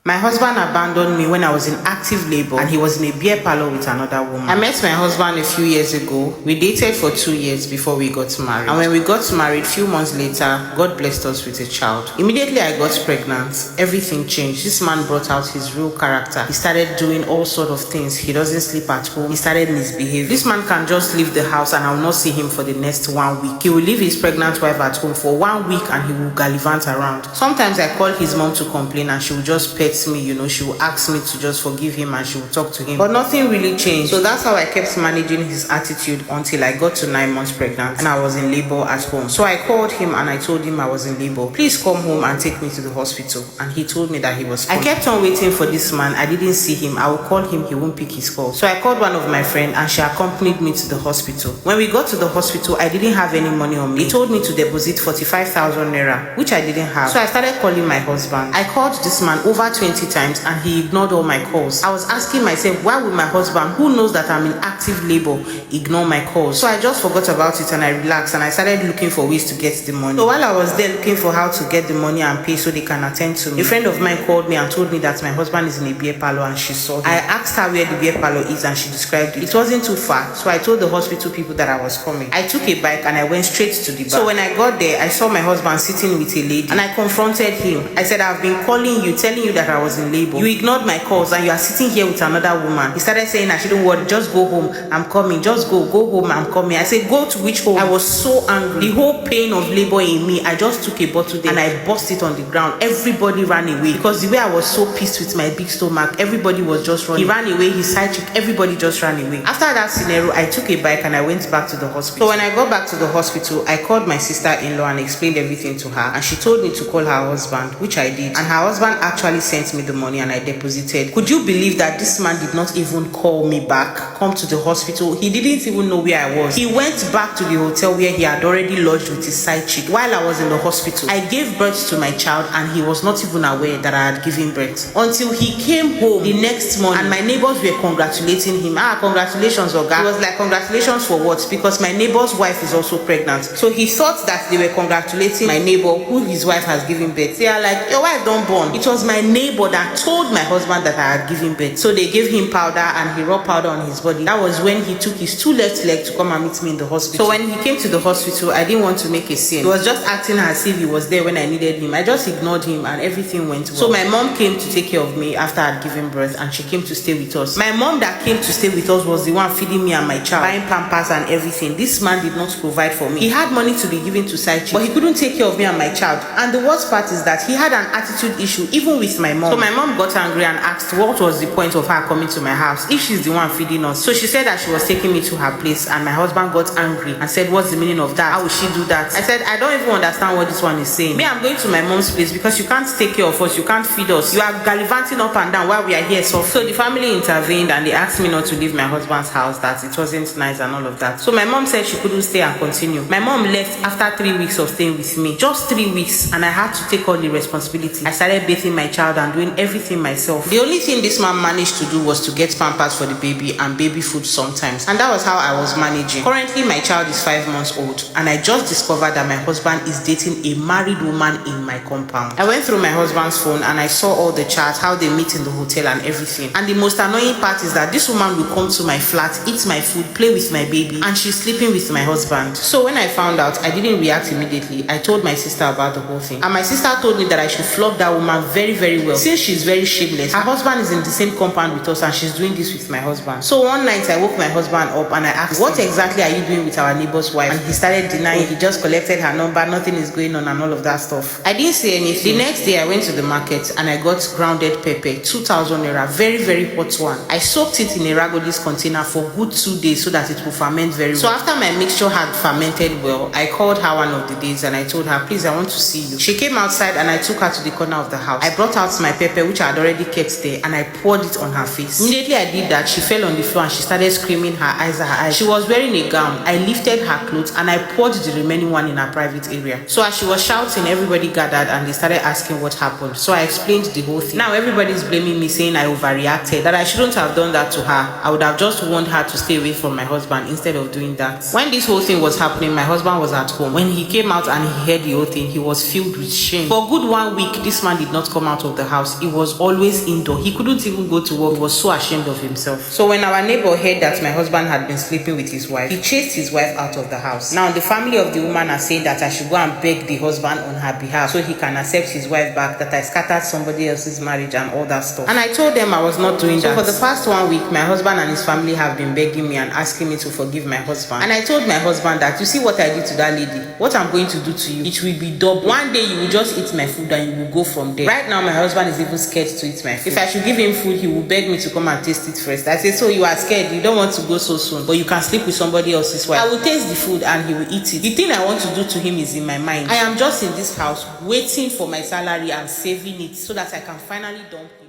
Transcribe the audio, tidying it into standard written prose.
My husband abandoned me when I was in active labor and he was in a beer parlor with another woman. I met my husband a few years ago. We dated for 2 years before we got married. And when we got married, few months later, God blessed us with a child. Immediately I got pregnant. Everything changed. This man brought out his real character. He started doing all sort of things. He doesn't sleep at home. He started misbehaving. This man can just leave the house and I will not see him for the next 1 week. He will leave his pregnant wife at home for 1 week and he will gallivant around. Sometimes I call his mom to complain and she will just pet me, she will ask me to just forgive him and she will talk to him. But nothing really changed. So that's how I kept managing his attitude until I got to 9 months pregnant and I was in labor at home. So I called him and I told him I was in labor. Please come home and take me to the hospital. And he told me that he was coming. I kept on waiting for this man. I didn't see him. I would call him, he won't pick his call. So I called one of my friends and she accompanied me to the hospital. When we got to the hospital, I didn't have any money on me. He told me to deposit 45,000 naira, which I didn't have. So I started calling my husband. I called this man over 20 times and he ignored all my calls. I was asking myself, why would my husband, who knows that I'm in active labor, ignore my calls? So I just forgot about it and I relaxed and I started looking for ways to get the money. So while I was there looking for how to get the money and pay so they can attend to me, a friend of mine called me and told me that my husband is in a beer parlor and she saw him. I asked her where the beer parlor is and she described it. It wasn't too far, so I told the hospital people that I was coming. I took a bike and I went straight to the bar. So when I got there, I saw my husband sitting with a lady and I confronted him. I said, I've been calling you, telling you that I was in labor. You ignored my calls and you are sitting here with another woman. He started saying I shouldn't worry, just go home, I'm coming, just go home, I'm coming. I said, go to which home? I was so angry. The whole pain of labor in me, I just took a bottle there and I burst it on the ground. Everybody ran away because the way I was so pissed with my big stomach, everybody was just running. He ran away, his side chick, everybody just ran away. After that scenario, I took a bike and I went back to the hospital. So when I got back to the hospital, I called my sister-in-law and explained everything to her and she told me to call her husband, which I did. And her husband actually sent me the money and I deposited. Could you believe that this man did not even call me back, come to the hospital? He didn't even know where I was. He went back to the hotel where he had already lodged with his side chick while I was in the hospital. I gave birth to my child and he was not even aware that I had given birth until he came home the next morning and my neighbors were congratulating him. Congratulations, Oga. He was like, congratulations for what? Because my neighbor's wife is also pregnant. So he thought that they were congratulating my neighbor who his wife has given birth. They are like, your wife don't born. It was my neighbor that told my husband that I had given birth. So they gave him powder and he rubbed powder on his body. That was when he took his 2 left legs to come and meet me in the hospital. So when he came to the hospital, I didn't want to make a scene. He was just acting as if he was there when I needed him. I just ignored him and everything went well. So my mom came to take care of me after I had given birth and she came to stay with us. My mom that came to stay with us was the one feeding me and my child, buying pampers and everything. This man did not provide for me. He had money to be given to side chick, but he couldn't take care of me and my child. And the worst part is that he had an attitude issue even with my mom. So my mom got angry and asked what was the point of her coming to my house if she's the one feeding us. So she said that she was taking me to her place and my husband got angry and said, what's the meaning of that? How will she do that? I said, I don't even understand what this one is saying. Me, I'm going to my mom's place because you can't take care of us, you can't feed us. You are gallivanting up and down while we are here. So the family intervened and they asked me not to leave my husband's house, that it wasn't nice and all of that. So my mom said she couldn't stay and continue. My mom left after 3 weeks of staying with me. Just 3 weeks and I had to take all the responsibility. I started bathing my child and doing everything myself. The only thing this man managed to do was to get pampers for the baby and baby food sometimes. And that was how I was managing. Currently my child is 5 months old and I just discovered that my husband is dating a married woman in my compound. I went through my husband's phone and I saw all the chats, how they meet in the hotel and everything. And the most annoying part is that this woman will come to my flat, eat my food, play with my baby, and she's sleeping with my husband. So when I found out, I didn't react immediately. I told my sister about the whole thing. And my sister told me that I should flog that woman very, very well since she's very shameless. Her husband is in the same compound with us and she's doing this with my husband. So one night I woke my husband up and I asked, what exactly are you doing with our neighbor's wife? And he started denying. He just collected her number, nothing is going on and all of that stuff. I didn't say anything. The next day I went to the market and I got grounded pepper, 2,000 naira, very, very hot one. I soaked it in a Ragodis container for good 2 days so that it will ferment very well. So after my mixture had fermented well, I called her one of the days and I told her, please, I want to see you. She came outside and I took her to the corner of the house. I brought out my pepper, which I had already kept there, and I poured it on her face. Immediately I did that, she fell on the floor and she started screaming her eyes. She was wearing a gown. I lifted her clothes and I poured the remaining one in her private area. So as she was shouting, everybody gathered and they started asking what happened. So I explained the whole thing. Now everybody's blaming me, saying I overreacted, that I shouldn't have done that to her. I would have just warned her to stay away from my husband instead of doing that. When this whole thing was happening, my husband was at home. When he came out and he heard the whole thing, he was filled with shame. For a good 1 week, this man did not come out of the house. house, he was always indoor. He couldn't even go to work. He was so ashamed of himself. So when our neighbor heard that my husband had been sleeping with his wife, he chased his wife out of the house. Now the family of the woman are saying that I should go and beg the husband on her behalf so he can accept his wife back, that I scattered somebody else's marriage and all that stuff. And I told them I was not doing that. So for the past 1 week, my husband and his family have been begging me and asking me to forgive my husband. And I told my husband that, you see what I did to that lady, what I'm going to do to you, it will be double. One day you will just eat my food and you will go from there. Right now my husband is even scared to eat my food. If I should give him food, he will beg me to come and taste it first. I say, so you are scared, you don't want to go so soon, but you can sleep with somebody else's wife. I will taste the food and he will eat it. The thing I want to do to him is in my mind. I am just in this house waiting for my salary and saving it so that I can finally dump him.